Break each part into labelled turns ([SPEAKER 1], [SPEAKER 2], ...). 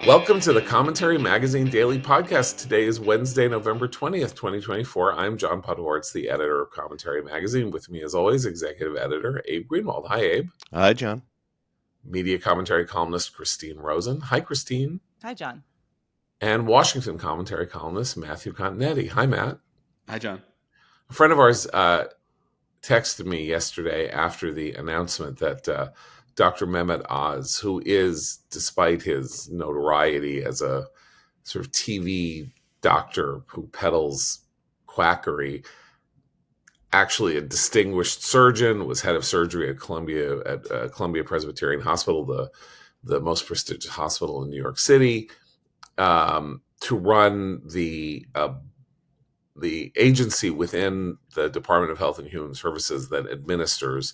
[SPEAKER 1] Welcome to the Commentary Magazine Daily Podcast. Today is Wednesday, November 20th, 2024. I'm John Podhoretz, the editor of Commentary Magazine. With me, as always, executive editor Abe Greenwald. Hi, Abe.
[SPEAKER 2] Hi, John.
[SPEAKER 1] Media commentary columnist Christine Rosen. Hi, Christine.
[SPEAKER 3] Hi, John.
[SPEAKER 1] And Washington commentary columnist Matthew Continetti. Hi, Matt.
[SPEAKER 4] Hi, John.
[SPEAKER 1] A friend of ours texted me yesterday after the announcement that Dr. Mehmet Oz, who is, despite his notoriety as a sort of TV doctor who peddles quackery, actually a distinguished surgeon, was head of surgery at Columbia Presbyterian Hospital, the most prestigious hospital in New York City, to run the agency within the Department of Health and Human Services that administers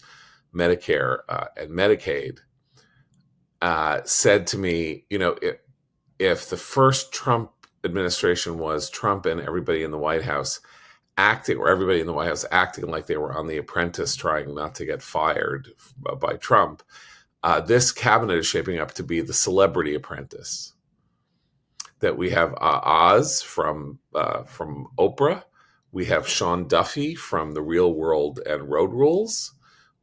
[SPEAKER 1] Medicare and Medicaid, said to me, if the first Trump administration was Trump and everybody in the White House acting like they were on The Apprentice trying not to get fired by Trump, this cabinet is shaping up to be the Celebrity Apprentice. That we have Oz from Oprah, we have Sean Duffy from The Real World and Road Rules.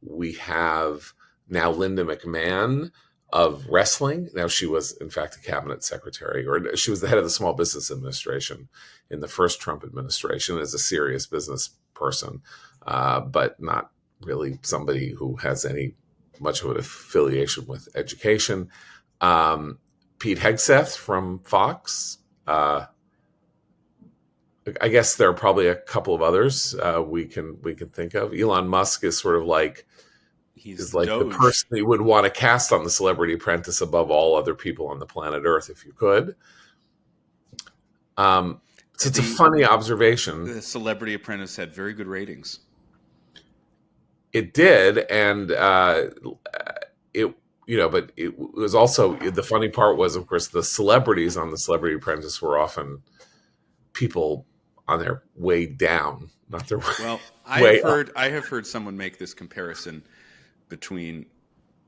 [SPEAKER 1] We have now Linda McMahon of wrestling. Now, she was, in fact, a cabinet secretary, or she was the head of the Small Business Administration in the first Trump administration as a serious business person, but not really somebody who has any much of an affiliation with education. Pete Hegseth from Fox. I guess there are probably a couple of others we can think of. Elon Musk is sort of like the person you would want to cast on the Celebrity Apprentice above all other people on the planet Earth if you could. So it's a funny observation.
[SPEAKER 4] The Celebrity Apprentice had very good ratings.
[SPEAKER 1] It did, and but it was also, the funny part was, of course, the celebrities on the Celebrity Apprentice were often people on their way down, not their way.
[SPEAKER 4] Well, I have heard someone make this comparison between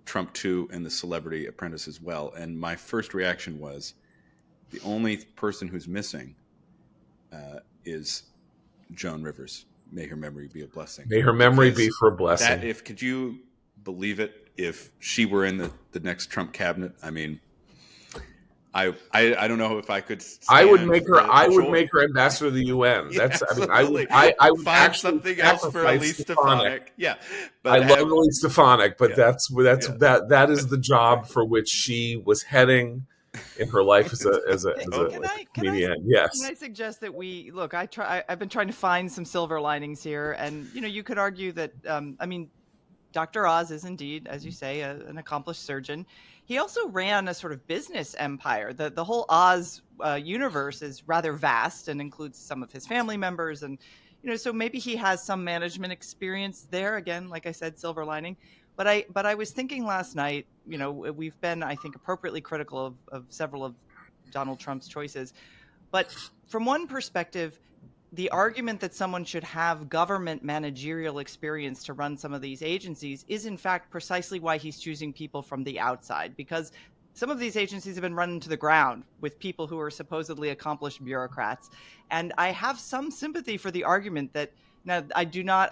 [SPEAKER 4] Trump 2 and the Celebrity Apprentice as well, and my first reaction was the only person who's missing is Joan Rivers. May her memory be a blessing.
[SPEAKER 1] May her memory be for a blessing.
[SPEAKER 4] Could you believe it? If she were in the next Trump cabinet, I mean, I don't know if I could.
[SPEAKER 1] I would make her ambassador to the UN.
[SPEAKER 4] Yeah,
[SPEAKER 1] That's
[SPEAKER 4] absolutely.
[SPEAKER 1] I would
[SPEAKER 4] find something else for Elise Stefanik. Yeah,
[SPEAKER 1] but I love Elise Stefanik, but
[SPEAKER 4] yeah,
[SPEAKER 1] that is the job for which she was heading in her life as a comedian. Yes.
[SPEAKER 3] Can I suggest that we look? I've been trying to find some silver linings here, and you could argue that Dr. Oz is indeed, as you say, an accomplished surgeon. He also ran a sort of business empire. The whole Oz universe is rather vast and includes some of his family members. And, so maybe he has some management experience there. Again, like I said, silver lining. But I was thinking last night, we've been, I think, appropriately critical of several of Donald Trump's choices. But from one perspective, the argument that someone should have government managerial experience to run some of these agencies is, in fact, precisely why he's choosing people from the outside, because some of these agencies have been run into the ground with people who are supposedly accomplished bureaucrats. And I have some sympathy for the argument that, now, I do not.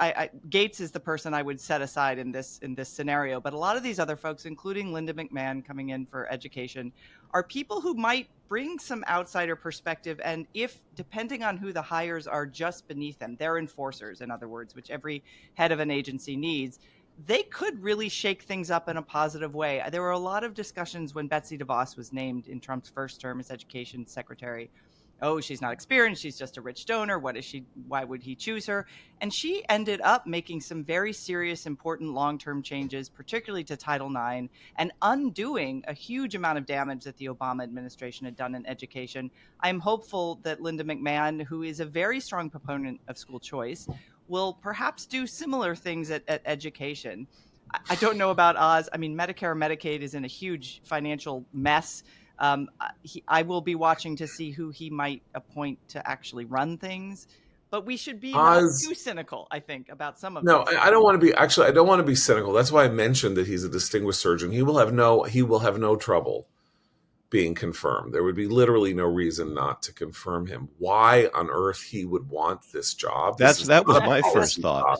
[SPEAKER 3] Gates is the person I would set aside in this scenario, but a lot of these other folks, including Linda McMahon coming in for education, are people who might bring some outsider perspective. And if, depending on who the hires are just beneath them, they're enforcers, in other words, which every head of an agency needs, they could really shake things up in a positive way. There were a lot of discussions when Betsy DeVos was named in Trump's first term as education secretary. Oh, she's not experienced. She's just a rich donor. What is she? Why would he choose her? And she ended up making some very serious, important long-term changes, particularly to Title IX, and undoing a huge amount of damage that the Obama administration had done in education. I'm hopeful that Linda McMahon, who is a very strong proponent of school choice, will perhaps do similar things at education. I don't know about Oz. I mean, Medicare and Medicaid is in a huge financial mess. I will be watching to see who he might appoint to actually run things. But we should be not too cynical, I think, about some of
[SPEAKER 1] No, I don't want to be. Actually, I don't want to be cynical. That's why I mentioned that he's a distinguished surgeon. He will have no trouble being confirmed. There would be literally no reason not to confirm him. Why on earth he would want this job?
[SPEAKER 2] That was
[SPEAKER 1] Not a
[SPEAKER 2] my first
[SPEAKER 1] policy
[SPEAKER 2] thought.
[SPEAKER 1] job.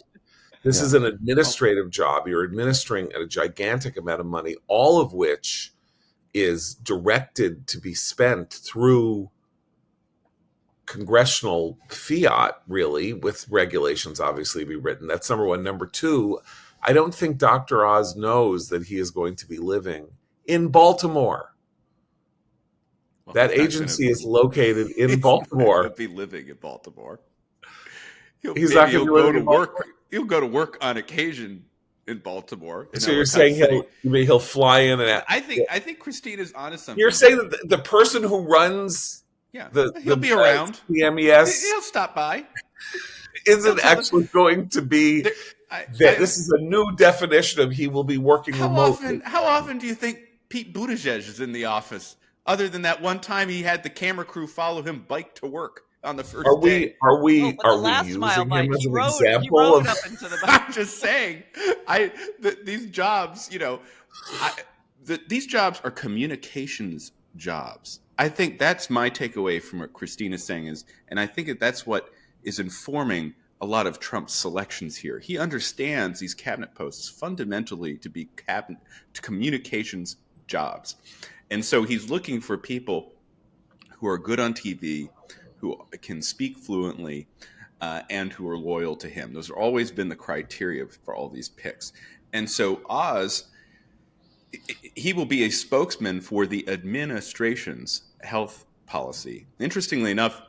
[SPEAKER 1] This
[SPEAKER 2] Yeah.
[SPEAKER 1] is an administrative job. You're administering a gigantic amount of money, all of which is directed to be spent through congressional fiat, really, with regulations obviously be written. That's number one. Number two, I don't think Dr. Oz knows that he is going to be living in Baltimore.
[SPEAKER 4] Well,
[SPEAKER 1] That
[SPEAKER 4] he's not
[SPEAKER 1] agency
[SPEAKER 4] gonna-
[SPEAKER 1] is located in
[SPEAKER 4] he's not
[SPEAKER 1] Baltimore.
[SPEAKER 4] gonna be living in Baltimore.
[SPEAKER 1] He's not gonna be living in
[SPEAKER 4] work.
[SPEAKER 1] Baltimore.
[SPEAKER 4] He'll go to work on occasion in Baltimore. In
[SPEAKER 1] So you're
[SPEAKER 4] Ellicott
[SPEAKER 1] saying
[SPEAKER 4] City.
[SPEAKER 1] he'll fly in and out.
[SPEAKER 4] I think Christina's onto something.
[SPEAKER 1] You're saying that the person who runs
[SPEAKER 4] yeah,
[SPEAKER 1] the
[SPEAKER 4] he'll be around.
[SPEAKER 1] the MES
[SPEAKER 4] He'll stop by.
[SPEAKER 1] isn't
[SPEAKER 4] tell
[SPEAKER 1] actually going to be. This is a new definition of he will be working remotely.
[SPEAKER 4] How often do you think Pete Buttigieg is in the office? Other than that one time he had the camera crew follow him bike to work on the first day.
[SPEAKER 1] Are we
[SPEAKER 3] last mile
[SPEAKER 1] using
[SPEAKER 3] bike,
[SPEAKER 1] him as
[SPEAKER 3] he
[SPEAKER 1] an
[SPEAKER 3] rode
[SPEAKER 1] example of?
[SPEAKER 3] up into the back.
[SPEAKER 4] I'm just saying, these jobs, these jobs are communications jobs. I think that's my takeaway from what Christina's saying is, and I think that's what is informing a lot of Trump's selections here. He understands these cabinet posts fundamentally to be communications jobs. And so he's looking for people who are good on TV, who can speak fluently, and who are loyal to him. Those have always been the criteria for all these picks. And so Oz, he will be a spokesman for the administration's health policy. Interestingly enough,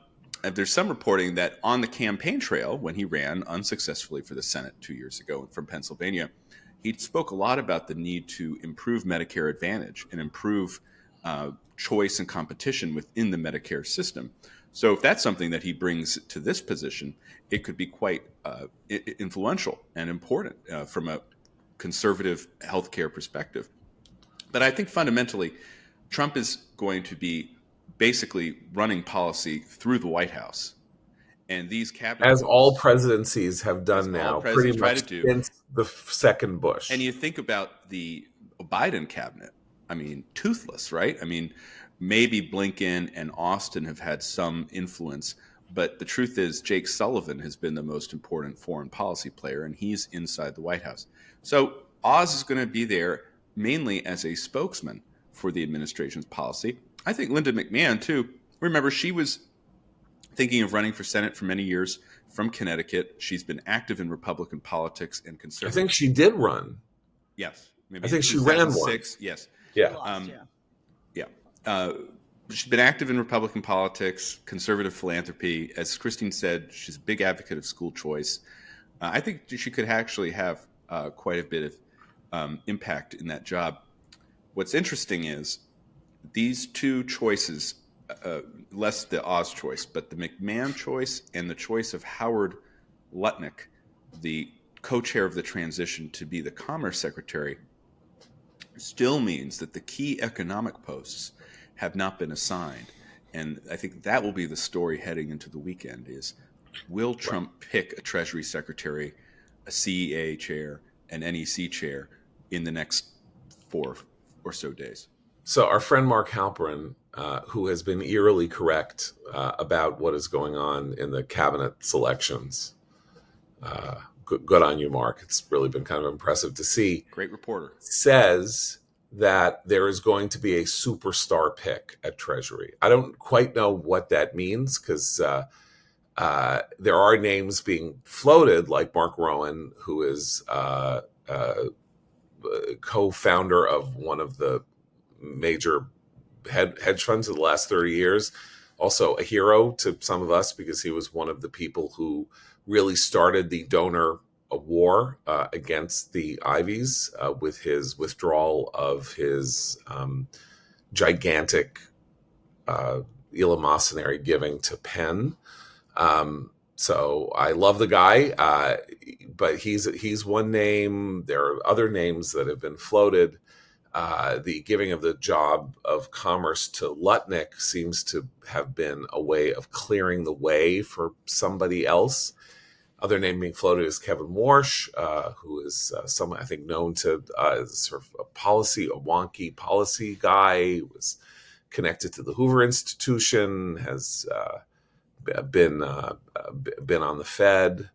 [SPEAKER 4] there's some reporting that on the campaign trail, when he ran unsuccessfully for the Senate 2 years ago from Pennsylvania, he spoke a lot about the need to improve Medicare Advantage and improve choice and competition within the Medicare system. So if that's something that he brings to this position, it could be quite influential and important from a conservative healthcare perspective. But I think fundamentally, Trump is going to be basically running policy through the White House. And these cabinet
[SPEAKER 1] As
[SPEAKER 4] posts,
[SPEAKER 1] all presidencies have done now, pretty
[SPEAKER 4] try
[SPEAKER 1] much
[SPEAKER 4] to do.
[SPEAKER 1] since the second Bush.
[SPEAKER 4] And you think about the Biden cabinet, I mean, toothless, right? I mean, maybe Blinken and Austin have had some influence, but the truth is Jake Sullivan has been the most important foreign policy player, and he's inside the White House. So Oz is going to be there mainly as a spokesman for the administration's policy. I think Linda McMahon, too. Remember, she was thinking of running for Senate for many years from Connecticut. She's been active in Republican politics and conservative.
[SPEAKER 1] I think she did run.
[SPEAKER 4] Yes. Maybe
[SPEAKER 1] I think she ran one.
[SPEAKER 4] Yes.
[SPEAKER 1] Yeah.
[SPEAKER 4] She's been active in Republican politics, conservative philanthropy. As Christine said, she's a big advocate of school choice. I think she could actually have quite a bit of impact in that job. What's interesting is these two choices, less the Oz choice, but the McMahon choice and the choice of Howard Lutnick, the co-chair of the transition to be the Commerce Secretary, still means that the key economic posts have not been assigned. And I think that will be the story heading into the weekend is, will Trump pick a Treasury Secretary, a CEA chair, an NEC chair in the next 4 or so days?
[SPEAKER 1] So our friend Mark Halperin, who has been eerily correct about what is going on in the cabinet selections, good on you, Mark. It's really been kind of impressive to see.
[SPEAKER 4] Great reporter.
[SPEAKER 1] Says that there is going to be a superstar pick at Treasury. I don't quite know what that means because there are names being floated, like Mark Rowan, who is co-founder of one of the major hedge funds of the last 30 years. Also a hero to some of us because he was one of the people who really started the donor war against the Ivies with his withdrawal of his gigantic eleemosynary giving to Penn. So I love the guy, but he's one name. There are other names that have been floated. The giving of the job of commerce to Lutnick seems to have been a way of clearing the way for somebody else. Other name being floated is Kevin Warsh, who is someone I think known to sort of a wonky policy guy, who was connected to the Hoover Institution, has been on the Fed,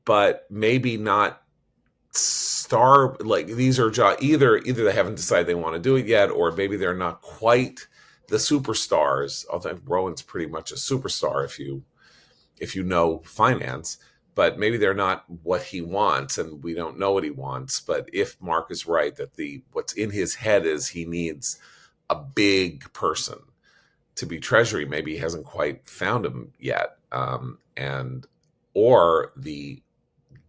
[SPEAKER 1] but maybe not like these are either they haven't decided they want to do it yet, or maybe they're not quite the superstars. Although Rowan's pretty much a superstar if you know finance, but maybe they're not what he wants, and we don't know what he wants. But if Mark is right that what's in his head is he needs a big person to be Treasury, maybe he hasn't quite found him yet, or the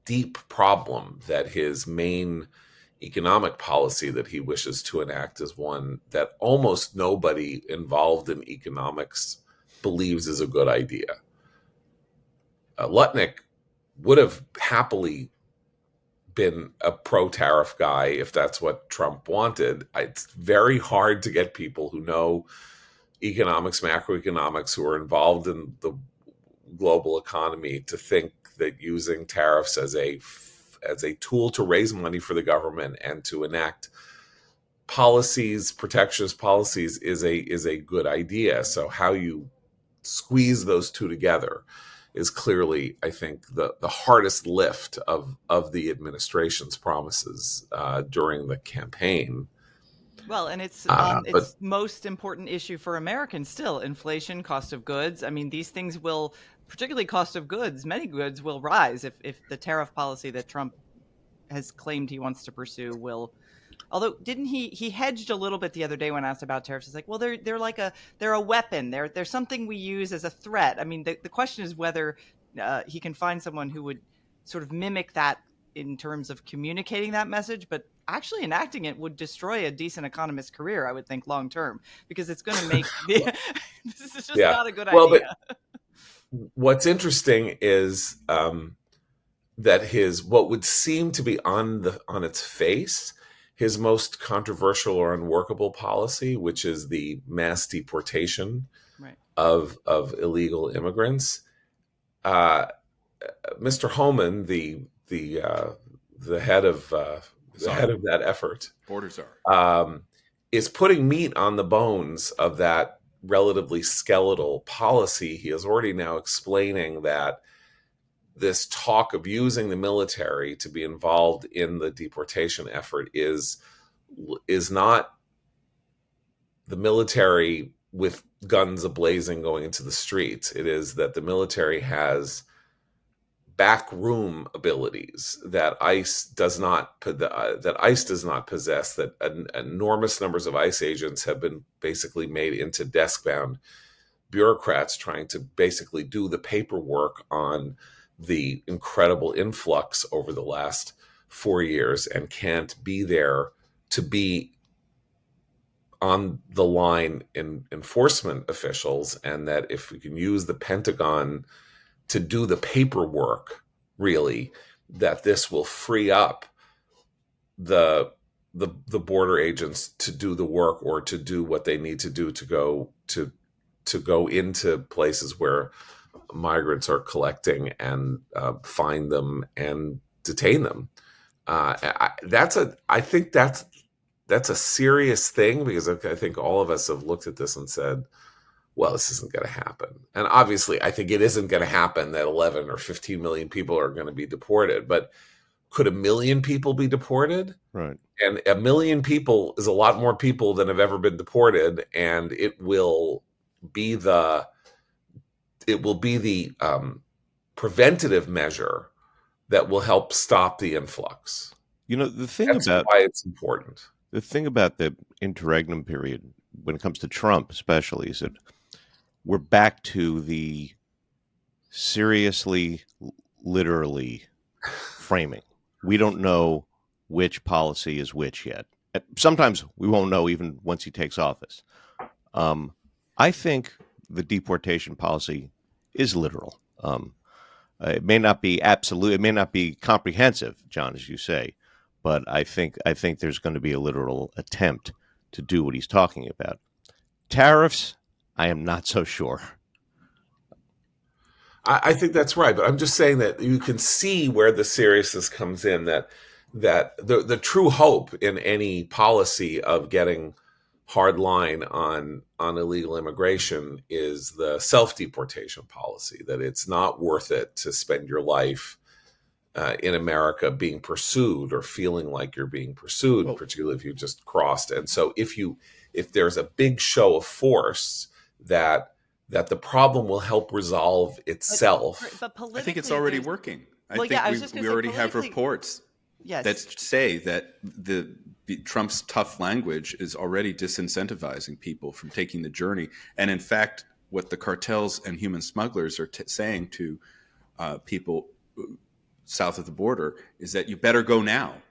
[SPEAKER 1] deep problem that his main economic policy that he wishes to enact is one that almost nobody involved in economics believes is a good idea. Lutnick would have happily been a pro-tariff guy if that's what Trump wanted. It's very hard to get people who know economics, macroeconomics, who are involved in the global economy to think that using tariffs as a tool to raise money for the government and to enact policies, protectionist policies, is a good idea. So how you squeeze those two together is clearly, I think, the hardest lift of the administration's promises during the campaign.
[SPEAKER 3] Well, and it's
[SPEAKER 1] but
[SPEAKER 3] most important issue for Americans still: inflation, cost of goods. I mean, these things will, particularly cost of goods, many goods will rise if the tariff policy that Trump has claimed he wants to pursue will. Although didn't he hedged a little bit the other day when asked about tariffs? He's like, well, they're a weapon. They're something we use as a threat. I mean, the question is whether he can find someone who would sort of mimic that in terms of communicating that message, but actually enacting it would destroy a decent economist's career, I would think, long term, because it's going to make this is just not a good idea.
[SPEAKER 1] But what's interesting is that what would seem to be on its face, his most controversial or unworkable policy, which is the mass deportation of illegal immigrants. Mr. Homan, the head of that effort,
[SPEAKER 4] Border czar,
[SPEAKER 1] is putting meat on the bones of that relatively skeletal policy. He is already now explaining that this talk of using the military to be involved in the deportation effort is not the military with guns ablazing going into the streets. It is that the military has backroom abilities that ICE does not possess. That enormous numbers of ICE agents have been basically made into desk-bound bureaucrats trying to basically do the paperwork on the incredible influx over the last 4 years, and can't be there to be on the line in enforcement officials. And that if we can use the Pentagon to do the paperwork, really, that this will free up the border agents to do the work, or to do what they need to do to go into places where migrants are collecting and find them and detain them. I think that's a serious thing, because I think all of us have looked at this and said, well, this isn't going to happen. And obviously, I think it isn't going to happen that 11 or 15 million people are going to be deported. But could 1 million people be deported?
[SPEAKER 2] Right.
[SPEAKER 1] And 1 million people is a lot more people than have ever been deported, and it will be the preventative measure that will help stop the influx. That's why it's important.
[SPEAKER 2] The thing about the interregnum period, when it comes to Trump especially, is that we're back to the seriously, literally framing. We don't know which policy is which yet. Sometimes we won't know even once he takes office. I think the deportation policy is literal. It may not be absolute. It may not be comprehensive, John, as you say, but I think there's going to be a literal attempt to do what he's talking about. Tariffs, I am not so sure.
[SPEAKER 1] I think that's right, but I'm just saying that you can see where the seriousness comes in. That the true hope in any policy of getting hard line on illegal immigration is the self-deportation policy, that it's not worth it to spend your life in America being pursued or feeling like you're being pursued,
[SPEAKER 2] Well,
[SPEAKER 1] particularly if you just crossed. And so if there's a big show of force that the problem will help resolve itself.
[SPEAKER 3] But
[SPEAKER 4] I think it's
[SPEAKER 3] politically,
[SPEAKER 4] already
[SPEAKER 3] there's-
[SPEAKER 4] working. I
[SPEAKER 3] Well,
[SPEAKER 4] think
[SPEAKER 3] yeah, I was just
[SPEAKER 4] we
[SPEAKER 3] gonna say
[SPEAKER 4] already have
[SPEAKER 3] politically-
[SPEAKER 4] reports
[SPEAKER 3] Yes.
[SPEAKER 4] that say that the Trump's tough language is already disincentivizing people from taking the journey. And in fact, what the cartels and human smugglers are saying to people south of the border is that you better go now.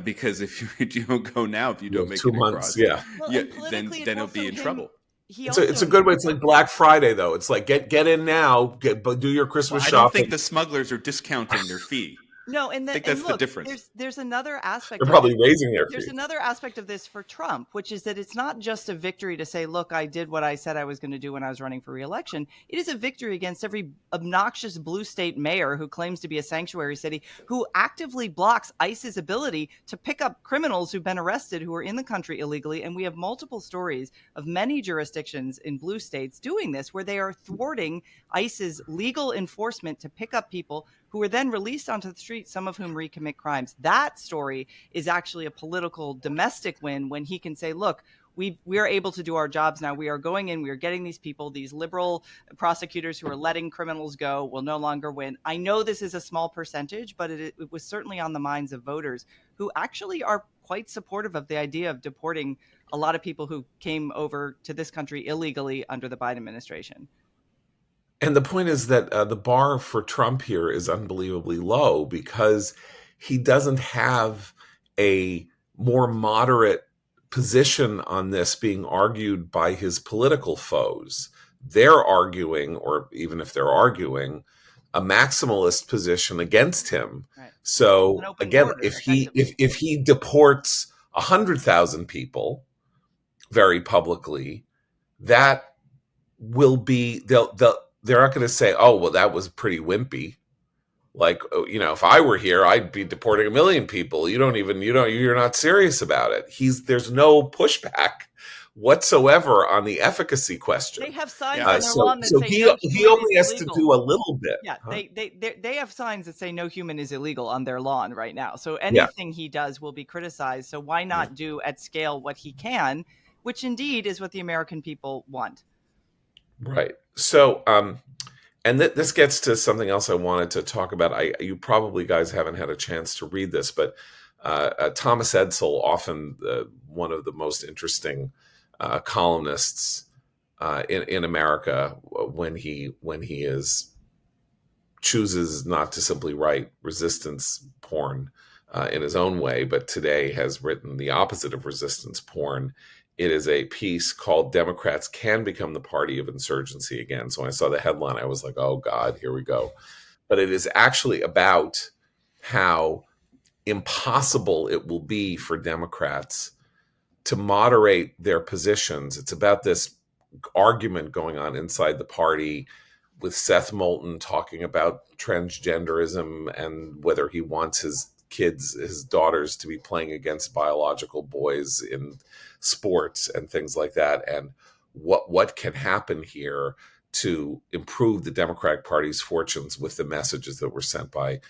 [SPEAKER 4] Because if you don't go now, if you don't make
[SPEAKER 1] 2
[SPEAKER 4] it
[SPEAKER 1] months,
[SPEAKER 4] across,
[SPEAKER 1] yeah.
[SPEAKER 3] Well,
[SPEAKER 4] yeah,
[SPEAKER 3] and
[SPEAKER 4] then
[SPEAKER 3] politically, it's
[SPEAKER 4] it'll
[SPEAKER 3] also
[SPEAKER 4] be in
[SPEAKER 3] him-
[SPEAKER 4] trouble.
[SPEAKER 3] He
[SPEAKER 1] It's
[SPEAKER 3] also
[SPEAKER 1] a good way. It's like Black Friday, though. It's like get in now, do your Christmas
[SPEAKER 4] Well, I
[SPEAKER 1] shopping.
[SPEAKER 4] don't think the smugglers are discounting their fee.
[SPEAKER 3] No, and
[SPEAKER 4] I think that's
[SPEAKER 3] look,
[SPEAKER 4] the difference.
[SPEAKER 3] There's another aspect.
[SPEAKER 1] They're
[SPEAKER 3] of
[SPEAKER 1] probably
[SPEAKER 3] it.
[SPEAKER 1] raising their
[SPEAKER 3] There's
[SPEAKER 1] fee.
[SPEAKER 3] another aspect of this for Trump, which is that it's not just a victory to say, look, I did what I said I was going to do when I was running for re-election. It is a victory against every obnoxious blue state mayor who claims to be a sanctuary city, who actively blocks ICE's ability to pick up criminals who've been arrested who are in the country illegally. And we have multiple stories of many jurisdictions in blue states doing this, where they are thwarting ICE's legal enforcement to pick up people who are then released onto the street, some of whom recommit crimes. That story is actually a political domestic win, when he can say, look, we are able to do our jobs now. We are going in, we are getting these people, these liberal prosecutors who are letting criminals go will no longer win. I know this is a small percentage, but it was certainly on the minds of voters who actually are quite supportive of the idea of deporting a lot of people who came over to this country illegally under the Biden administration.
[SPEAKER 1] And the point is that the bar for Trump here is unbelievably low, because he doesn't have a more moderate position on this being argued by his political foes. They're arguing, or even if they're arguing, a maximalist position against him.
[SPEAKER 3] Right.
[SPEAKER 1] So
[SPEAKER 3] An open
[SPEAKER 1] again,
[SPEAKER 3] border,
[SPEAKER 1] if he
[SPEAKER 3] effectively.
[SPEAKER 1] deports 100,000 people very publicly, that will be they're not going to say, oh, well, that was pretty wimpy. Like, if I were here, I'd be deporting 1 million people. You're not serious about it. There's no pushback whatsoever on the efficacy question.
[SPEAKER 3] They have signs
[SPEAKER 4] Yeah.
[SPEAKER 3] on their
[SPEAKER 1] So
[SPEAKER 3] lawn that say
[SPEAKER 1] he
[SPEAKER 3] no
[SPEAKER 1] he
[SPEAKER 3] human
[SPEAKER 1] only
[SPEAKER 3] is
[SPEAKER 1] has to
[SPEAKER 3] illegal.
[SPEAKER 1] do a little bit.
[SPEAKER 3] Yeah,
[SPEAKER 1] huh?
[SPEAKER 3] they have signs that say no human is illegal on their lawn right now. So anything he does will be criticized. So why not do at scale what he can, which indeed is what the American people want.
[SPEAKER 1] Right. So, and this gets to something else I wanted to talk about. You probably guys haven't had a chance to read this, but Thomas Edsall, often one of the most interesting columnists in America, when he chooses not to simply write resistance porn in his own way, but today has written the opposite of resistance porn. It is a piece called "Democrats Can Become the Party of Insurgency Again." So when I saw the headline, I was like, oh God, here we go. But it is actually about how impossible it will be for Democrats to moderate their positions. It's about this argument going on inside the party, with Seth Moulton talking about transgenderism and whether he wants his daughters to be playing against biological boys in sports and things like that, and what can happen here to improve the Democratic Party's fortunes with the messages that were sent by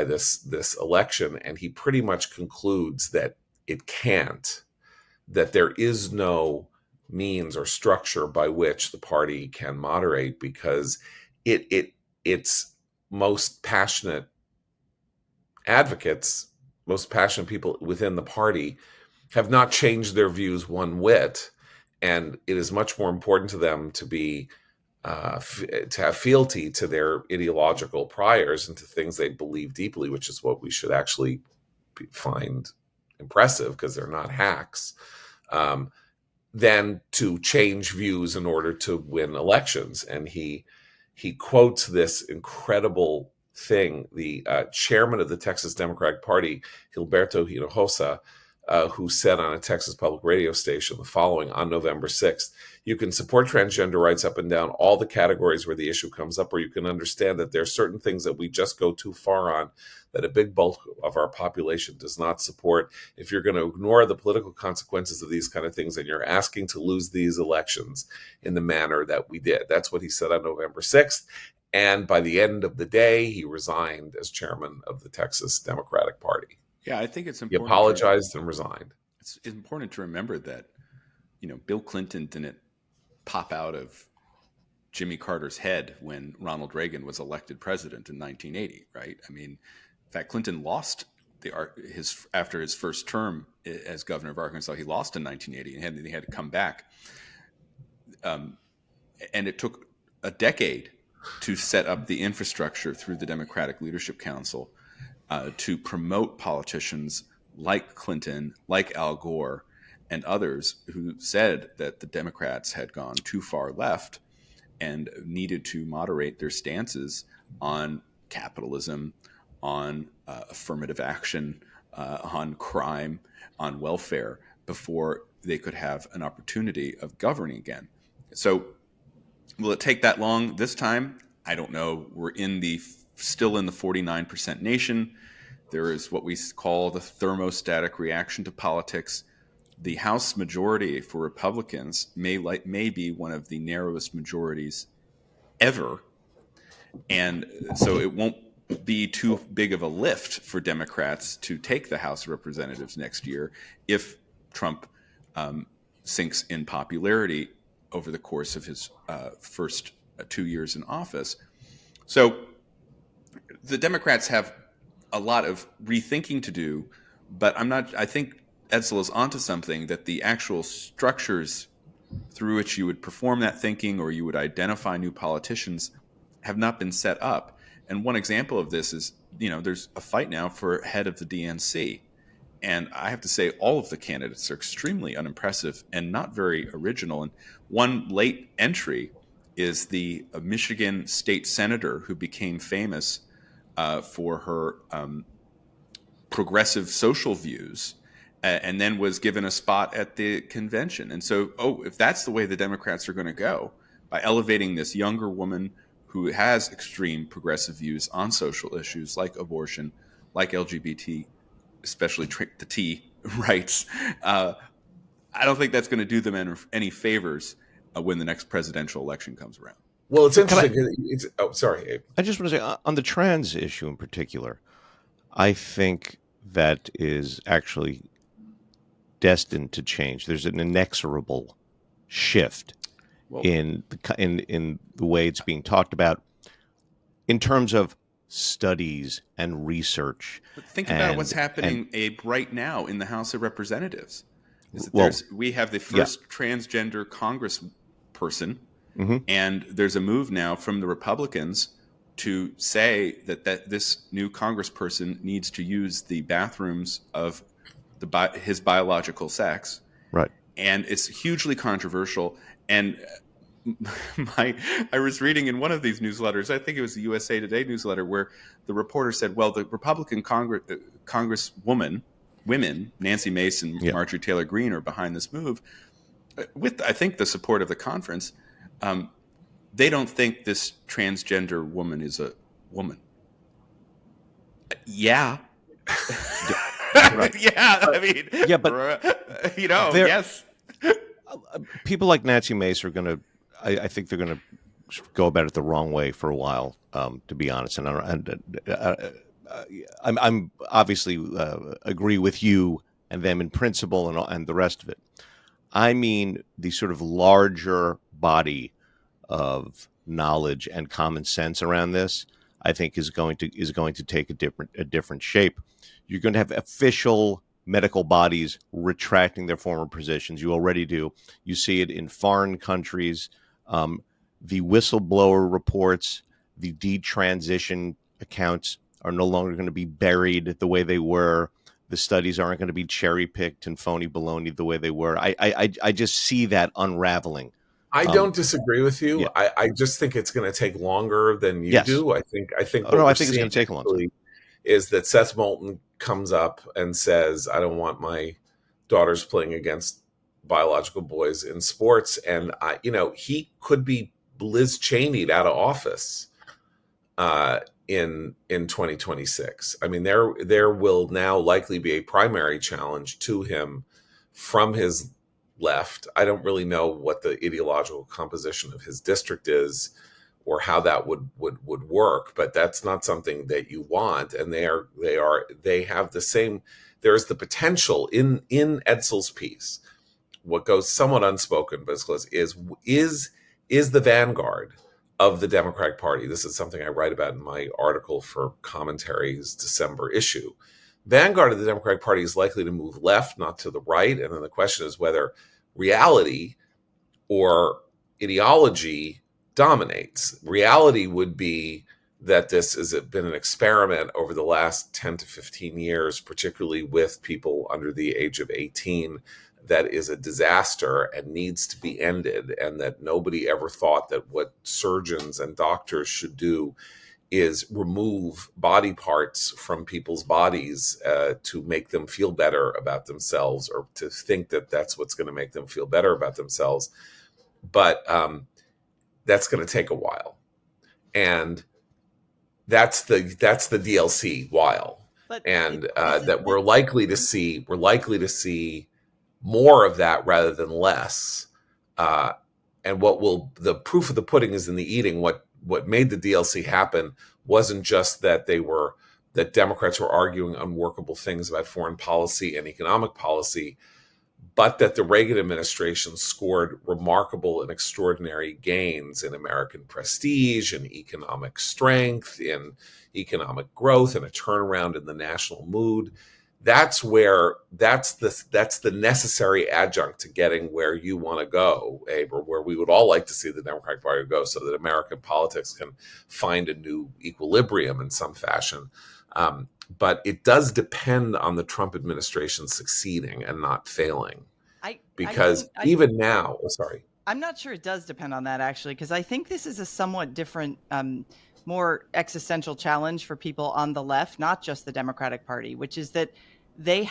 [SPEAKER 1] this election. And he pretty much concludes that it can't, that there is no means or structure by which the party can moderate, because its most passionate advocates, most passionate people within the party, have not changed their views one whit, and it is much more important to them to be to have fealty to their ideological priors and to things they believe deeply, which is what we should actually find impressive, because they're not hacks, than to change views in order to win elections. And he quotes this incredible thing. The chairman of the Texas Democratic Party, Gilberto Hinojosa, who said on a Texas public radio station the following on November 6th: "You can support transgender rights up and down all the categories where the issue comes up, or you can understand that there are certain things that we just go too far on, that a big bulk of our population does not support. If you're going to ignore the political consequences of these kind of things, and you're asking to lose these elections in the manner that we did." That's what he said on November 6th. And by the end of the day, he resigned as chairman of the Texas Democratic Party.
[SPEAKER 4] Yeah, I think it's
[SPEAKER 1] He
[SPEAKER 4] important.
[SPEAKER 1] apologized and resigned.
[SPEAKER 4] It's important to remember that, Bill Clinton didn't pop out of Jimmy Carter's head when Ronald Reagan was elected president in 1980, right? I mean, in fact, Clinton lost after his first term as governor of Arkansas. He lost in 1980, and he had to come back. And it took a decade to set up the infrastructure through the Democratic Leadership Council to promote politicians like Clinton, like Al Gore, and others who said that the Democrats had gone too far left and needed to moderate their stances on capitalism, on affirmative action, on crime, on welfare, before they could have an opportunity of governing again. So will it take that long this time? I don't know. We're still in the 49% nation. There is what we call the thermostatic reaction to politics. The House majority for Republicans may be one of the narrowest majorities ever. And so it won't be too big of a lift for Democrats to take the House of Representatives next year if Trump sinks in popularity over the course of his first 2 years in office. So the Democrats have a lot of rethinking to do, but I think Edsel is onto something, that the actual structures through which you would perform that thinking or you would identify new politicians have not been set up. And one example of this is, there's a fight now for head of the DNC. And I have to say, all of the candidates are extremely unimpressive and not very original. And one late entry is the Michigan state senator who became famous for her progressive social views, and then was given a spot at the convention. And so, if that's the way the Democrats are going to go, by elevating this younger woman who has extreme progressive views on social issues like abortion, like LGBT, especially the T rights, I don't think that's going to do them any favors when the next presidential election comes around.
[SPEAKER 1] Well, it's interesting. Sorry, Abe.
[SPEAKER 2] I just want to say, on the trans issue in particular, I think that is actually destined to change. There's an inexorable shift in the way it's being talked about in terms of studies and research.
[SPEAKER 4] But think about what's happening, Abe, right now in the House of Representatives. We have the first transgender congressperson, and there's a move now from the Republicans to say that this new congressperson needs to use the bathrooms of his biological sex.
[SPEAKER 2] Right.
[SPEAKER 4] And it's hugely controversial. And I was reading in one of these newsletters, I think it was the USA Today newsletter, where the reporter said, well, the Republican women, Nancy Mace and Marjorie Taylor Greene, are behind this move with, I think, the support of the conference. They don't think this transgender woman is a woman. Yeah.
[SPEAKER 2] Right.
[SPEAKER 4] Yeah. I mean,
[SPEAKER 2] yeah, but
[SPEAKER 4] yes.
[SPEAKER 2] People like Nancy Mace are going to, I think they're going to go about it the wrong way for a while, to be honest. And I'm obviously agree with you and them in principle and the rest of it. I mean, the sort of larger body of knowledge and common sense around this, I think is going to take a different shape. You're going to have official medical bodies retracting their former positions. You already do. You see it in foreign countries. The whistleblower reports, the detransition accounts are no longer going to be buried the way they were. The studies aren't going to be cherry picked and phony baloney the way they were. I just see that unraveling.
[SPEAKER 1] I don't disagree with you. Yeah. I just think it's going to take longer than you do. I think
[SPEAKER 2] I think it's going to take a long time.
[SPEAKER 1] Is that Seth Moulton comes up and says, "I don't want my daughters playing against biological boys in sports, and he could be Liz Cheney'd out of office in 2026. I mean, there will now likely be a primary challenge to him from his left. I don't really know what the ideological composition of his district is or how that would work, but that's not something that you want. And they have the same. There's the potential in Edsall's piece. What goes somewhat unspoken, but it's close, is the vanguard of the Democratic Party. This is something I write about in my article for Commentary's December issue. Vanguard of the Democratic Party is likely to move left, not to the right. And then the question is whether reality or ideology dominates. Reality would be that this has been an experiment over the last 10 to 15 years, particularly with people under the age of 18, that is a disaster and needs to be ended, and that nobody ever thought that what surgeons and doctors should do is remove body parts from people's bodies to make them feel better about themselves, or to think that that's what's going to make them feel better about themselves. But that's going to take a while, and that's the DLC while,
[SPEAKER 3] But
[SPEAKER 1] and
[SPEAKER 3] isn't
[SPEAKER 1] that we're likely to see more of that rather than less. And the proof of the pudding is in the eating. What made the DLC happen wasn't just that Democrats were arguing unworkable things about foreign policy and economic policy, but that the Reagan administration scored remarkable and extraordinary gains in American prestige and economic strength, in economic growth, and a turnaround in the national mood. That's the necessary adjunct to getting where you want to go, Abe, or where we would all like to see the Democratic Party go, so that American politics can find a new equilibrium in some fashion. But it does depend on the Trump administration succeeding and not failing. Because even now, sorry.
[SPEAKER 3] I'm not sure it does depend on that, actually, because I think this is a somewhat different, more existential challenge for people on the left, not just the Democratic Party, which is that they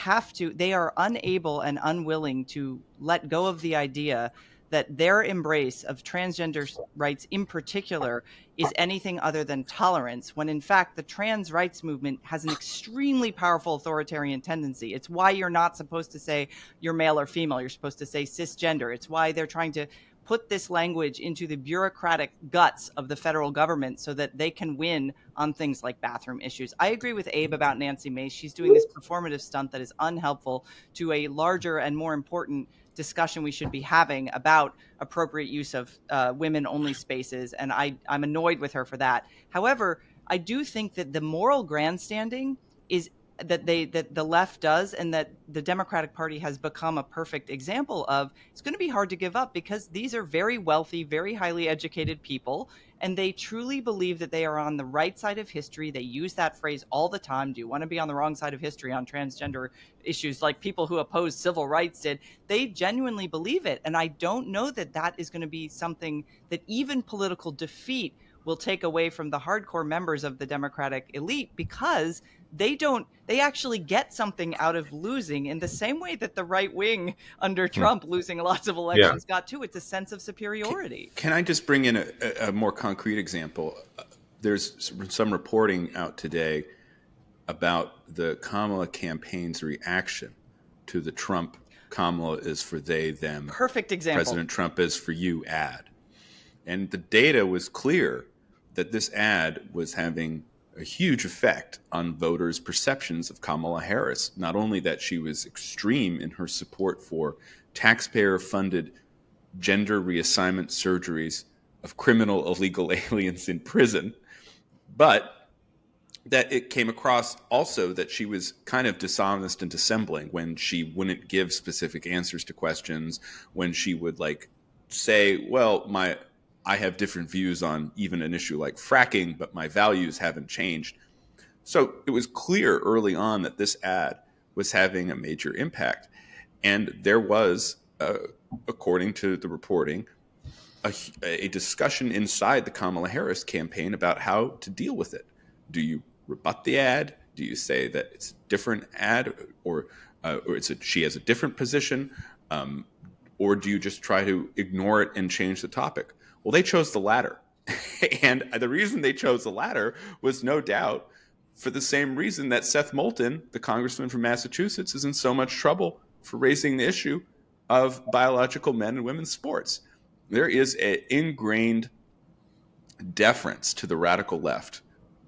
[SPEAKER 3] are unable and unwilling to let go of the idea that their embrace of transgender rights in particular is anything other than tolerance, when in fact the trans rights movement has an extremely powerful authoritarian tendency. It's why you're not supposed to say you're male or female, you're supposed to say cisgender. It's why they're trying to put this language into the bureaucratic guts of the federal government so that they can win on things like bathroom issues. I agree with Abe about Nancy Mace. She's doing this performative stunt that is unhelpful to a larger and more important discussion we should be having about appropriate use of women-only spaces, and I'm annoyed with her for that. However, I do think that the moral grandstanding is that the left does, and that the Democratic Party has become a perfect example of, it's going to be hard to give up, because these are very wealthy, very highly educated people, and they truly believe that they are on the right side of history. They use that phrase all the time. Do you want to be on the wrong side of history on transgender issues, like people who oppose civil rights did? They genuinely believe it. And I don't know that that is going to be something that even political defeat will take away from the hardcore members of the Democratic elite, because they actually get something out of losing in the same way that the right wing under Trump losing lots of elections got too. It's a sense of superiority.
[SPEAKER 4] Can I just bring in a more concrete example? There's some reporting out today about the Kamala campaign's reaction to the Trump "Kamala is for they, them,
[SPEAKER 3] perfect example,
[SPEAKER 4] President Trump is for you" ad. And the data was clear that this ad was having a huge effect on voters' perceptions of Kamala Harris. Not only that she was extreme in her support for taxpayer-funded gender reassignment surgeries of criminal illegal aliens in prison, but that it came across also that she was kind of dishonest and dissembling when she wouldn't give specific answers to questions, when she would say, well, I have different views on even an issue like fracking, but my values haven't changed. So it was clear early on that this ad was having a major impact. And there was, according to the reporting, a discussion inside the Kamala Harris campaign about how to deal with it. Do you rebut the ad? Do you say that it's a different ad? Or or she has a different position, or do you just try to ignore it and change the topic? Well, they chose the latter. And the reason they chose the latter was no doubt for the same reason that Seth Moulton, the congressman from Massachusetts, is in so much trouble for raising the issue of biological men and women's sports. There is an ingrained deference to the radical left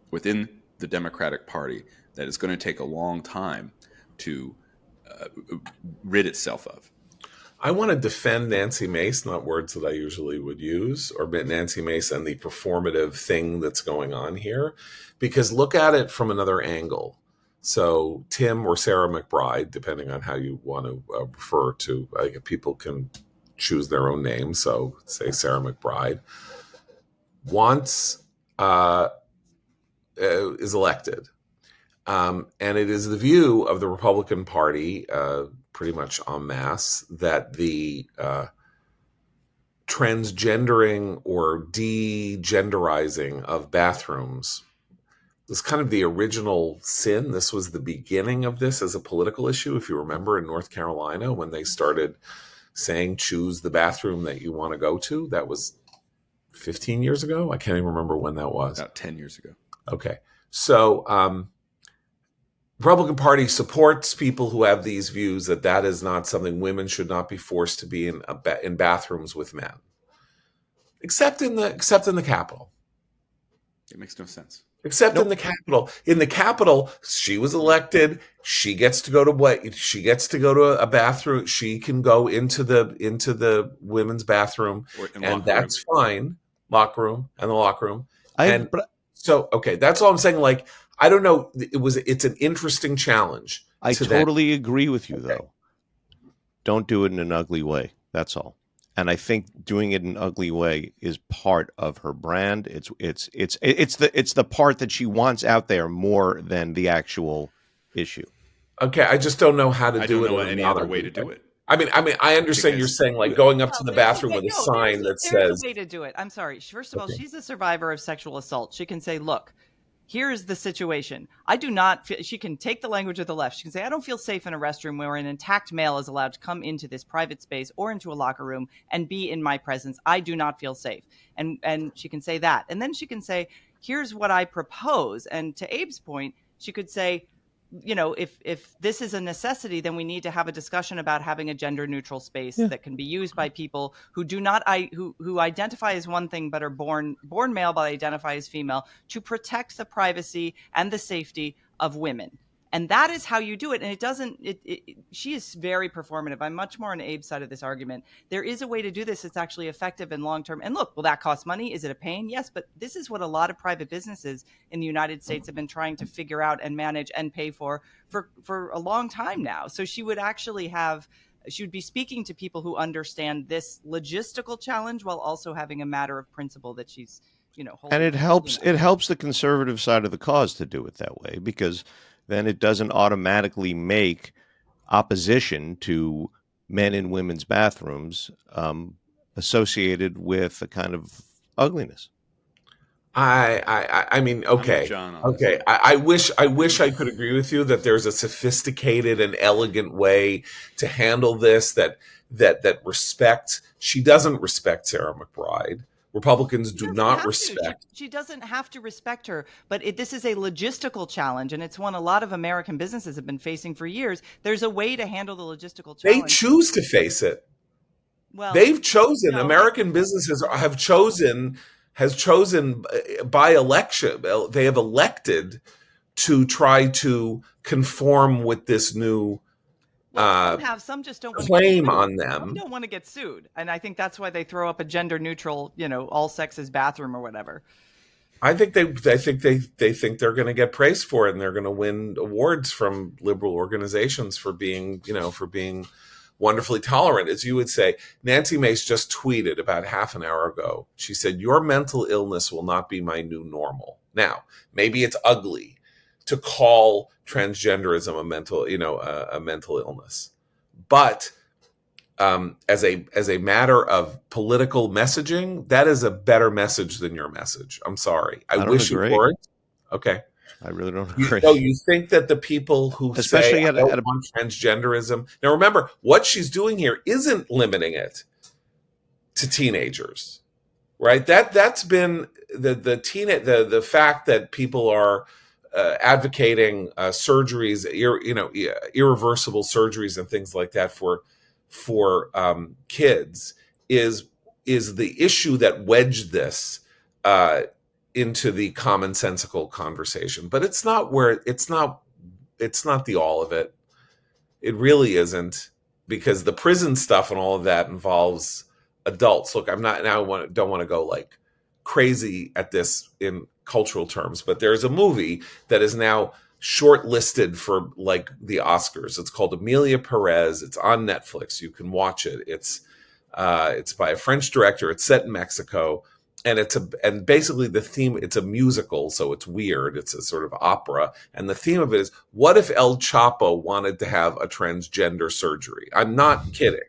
[SPEAKER 4] within the Democratic Party that is going to take a long time to rid itself of.
[SPEAKER 1] I want to defend Nancy Mace, not words that I usually would use, or Nancy Mace and the performative thing that's going on here, because look at it from another angle. So Tim or Sarah McBride, depending on how you want to refer to, people can choose their own name. So say Sarah McBride is elected. And it is the view of the Republican Party, pretty much en masse, that the transgendering or degenderizing of bathrooms was kind of the original sin. This was the beginning of this as a political issue. If you remember in North Carolina, when they started saying, choose the bathroom that you want to go to, that was 15 years ago. I can't even remember when that was.
[SPEAKER 4] About 10 years ago.
[SPEAKER 1] Okay. So, Republican Party supports people who have these views that is not something women should not be forced to be in bathrooms with men, except in the Capitol.
[SPEAKER 4] It makes no sense.
[SPEAKER 1] Except in the Capitol. In the Capitol, she was elected. She gets to go to a bathroom. She can go into the women's bathroom, and that's fine. Locker room. So, okay, that's all I'm saying. Like, I don't know. It's an interesting challenge.
[SPEAKER 2] I totally agree with you, though. Don't do it in an ugly way. That's all. And I think doing it in an ugly way is part of her brand. It's the part that she wants out there more than the actual issue.
[SPEAKER 1] Okay, I just don't know how to do it.
[SPEAKER 4] I don't know any other way to do it.
[SPEAKER 1] I mean, I understand you're saying like going up to the bathroom with a sign that says.
[SPEAKER 3] There's a way to do it. I'm sorry. First of all, she's a survivor of sexual assault. She can say, look, here's the situation. I do not feel, she can take the language of the left. She can say, I don't feel safe in a restroom where an intact male is allowed to come into this private space or into a locker room and be in my presence. I do not feel safe. And she can say that. And then she can say, here's what I propose. And to Abe's point, she could say, you know, if this is a necessity, then we need to have a discussion about having a gender neutral space that can be used by people who do not who identify as one thing but are born male but identify as female, to protect the privacy and the safety of women. And that is how you do it. And it doesn't, she is very performative. I'm much more on Abe's side of this argument. There is a way to do this that's actually effective and long-term. And look, will that cost money? Is it a pain? Yes, but this is what a lot of private businesses in the United States have been trying to figure out and manage and pay for a long time now. So she would be speaking to people who understand this logistical challenge while also having a matter of principle that she's,
[SPEAKER 2] and it helps the conservative side of the cause to do it that way, because then it doesn't automatically make opposition to men in women's bathrooms associated with a kind of ugliness.
[SPEAKER 1] I mean, okay, okay. I wish I could agree with you that there's a sophisticated and elegant way to handle this that respects. She doesn't respect Sarah McBride. Republicans do not respect.
[SPEAKER 3] She doesn't have to respect her, but this is a logistical challenge, and it's one a lot of American businesses have been facing for years. There's a way to handle the logistical challenge.
[SPEAKER 1] They choose to face it. Well, they've chosen. American businesses has chosen by election. They have elected to try to conform with this new.
[SPEAKER 3] Some just don't
[SPEAKER 1] claim on them.
[SPEAKER 3] Some don't want to get sued, and I think that's why they throw up a gender neutral, all sexes bathroom or whatever.
[SPEAKER 1] I think they think they're going to get praised for it, and they're going to win awards from liberal organizations for being wonderfully tolerant, as you would say. Nancy Mace just tweeted about half an hour ago. She said, "Your mental illness will not be my new normal." Now, maybe it's ugly to call transgenderism a mental illness, but as a matter of political messaging, that is a better message than your message. I'm sorry. I wish
[SPEAKER 2] agree.
[SPEAKER 1] it weren't. Okay.
[SPEAKER 2] I really don't
[SPEAKER 1] You,
[SPEAKER 2] agree.
[SPEAKER 1] no, you think that the people who say,
[SPEAKER 2] Especially
[SPEAKER 1] I
[SPEAKER 2] at
[SPEAKER 1] don't
[SPEAKER 2] a
[SPEAKER 1] want transgenderism. Now, remember, what she's doing here isn't limiting it to teenagers, right? That's been the fact that people are advocating surgeries, irreversible surgeries and things like that for kids is is the issue that wedged this uh, into the commonsensical conversation. But it's not the all of it. It really isn't, because the prison stuff and all of that involves adults. Look, I'm not now don't want to go like crazy at this in cultural terms, but there's a movie that is now shortlisted for like the Oscars. It's called Amelia Perez. It's on Netflix. You can watch it. It's by a French director. It's set in Mexico, and and basically the theme, it's a musical, so it's weird. It's a sort of opera, and the theme of it is, what if El Chapo wanted to have a transgender surgery? I'm not kidding.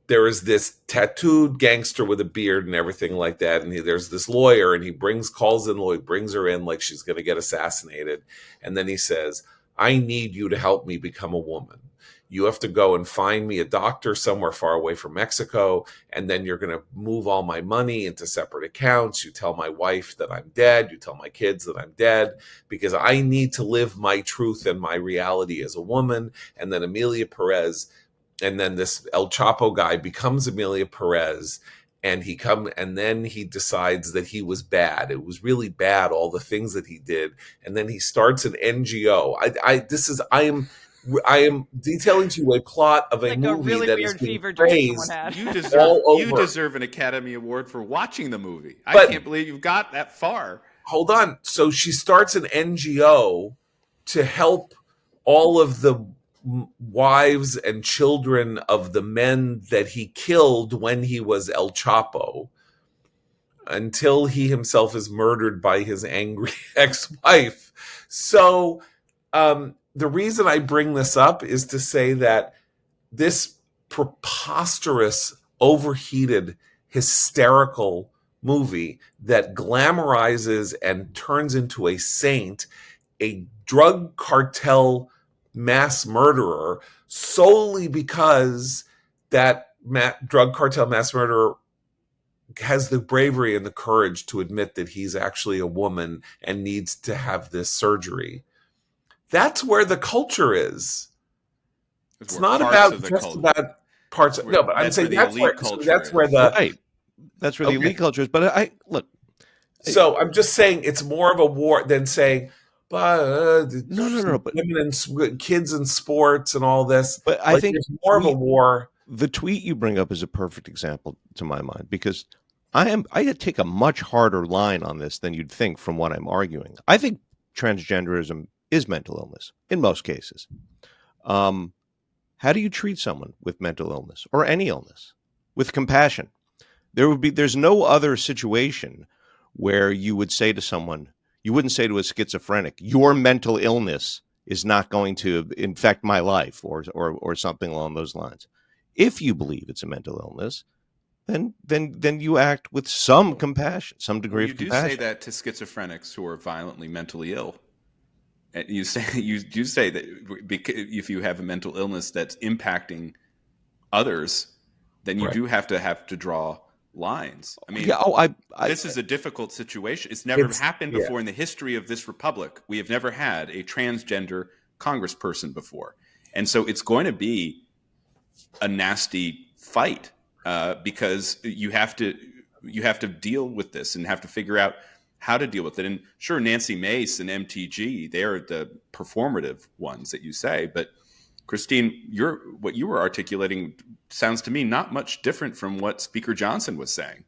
[SPEAKER 1] There is this tattooed gangster with a beard and everything like that, and there's this lawyer, and he calls in Lloyd, brings her in like she's going to get assassinated, and then he says, I need you to help me become a woman. You have to go and find me a doctor somewhere far away from Mexico, and then you're going to move all my money into separate accounts. You tell my wife that I'm dead. You tell my kids that I'm dead, because I need to live my truth and my reality as a woman. And then Amelia Perez, and then this El Chapo guy becomes Amelia Perez, and then he decides that he was bad. It was really bad, all the things that he did, and then he starts an NGO. I am detailing to you a plot of a
[SPEAKER 3] Like a
[SPEAKER 1] movie
[SPEAKER 3] really
[SPEAKER 1] that is
[SPEAKER 3] weird
[SPEAKER 1] being
[SPEAKER 3] fever dream someone
[SPEAKER 1] praised
[SPEAKER 3] had.
[SPEAKER 1] all
[SPEAKER 4] You
[SPEAKER 1] over.
[SPEAKER 4] deserve an Academy Award for watching the movie. I
[SPEAKER 1] But
[SPEAKER 4] can't believe you've got that far.
[SPEAKER 1] hold on. So she starts an NGO to help all of the wives and children of the men that he killed when he was El Chapo, until he himself is murdered by his angry ex-wife. So the reason I bring this up is to say that this preposterous, overheated, hysterical movie that glamorizes and turns into a saint, a drug cartel mass murderer, solely because that drug cartel mass murderer has the bravery and the courage to admit that he's actually a woman and needs to have this surgery. That's where the culture is. It's not
[SPEAKER 4] Parts of
[SPEAKER 1] about
[SPEAKER 4] the
[SPEAKER 1] just
[SPEAKER 4] culture.
[SPEAKER 1] about parts. No, but I'm
[SPEAKER 4] That's where
[SPEAKER 1] saying
[SPEAKER 4] the elite culture
[SPEAKER 1] that's where
[SPEAKER 4] is.
[SPEAKER 1] the
[SPEAKER 2] right. That's where the
[SPEAKER 1] okay.
[SPEAKER 2] elite culture is. But I look.
[SPEAKER 1] So I'm just saying it's more of a war than saying, but
[SPEAKER 2] No. But
[SPEAKER 1] women and kids in sports and all this.
[SPEAKER 2] I
[SPEAKER 1] Like
[SPEAKER 2] think
[SPEAKER 1] there's more of a war.
[SPEAKER 2] the tweet you bring up is a perfect example to my mind, because I take a much harder line on this than you'd think from what I'm arguing. I think transgenderism is mental illness in most cases. How do you treat someone with mental illness or any illness? With compassion. There's no other situation where you would say to someone, you wouldn't say to a schizophrenic, your mental illness is not going to infect my life, or something along those lines. If you believe it's a mental illness, then you act with some compassion, some degree
[SPEAKER 4] You
[SPEAKER 2] of
[SPEAKER 4] do say
[SPEAKER 2] compassion.
[SPEAKER 4] that to schizophrenics who are violently mentally ill. And you say that if you have a mental illness that's impacting others, then you
[SPEAKER 1] Right.
[SPEAKER 4] do have to draw lines. I mean,
[SPEAKER 2] Yeah.
[SPEAKER 4] this is a difficult situation. It's never
[SPEAKER 1] It's
[SPEAKER 4] happened
[SPEAKER 1] yeah.
[SPEAKER 4] before in the history of this republic. We have never had a transgender congressperson before, and so it's going to be a nasty fight because you have to deal with this and have to figure out how to deal with it. And sure, Nancy Mace and MTG, they are the performative ones that you say, but Christine, what you were articulating sounds to me not much different from what Speaker Johnson was saying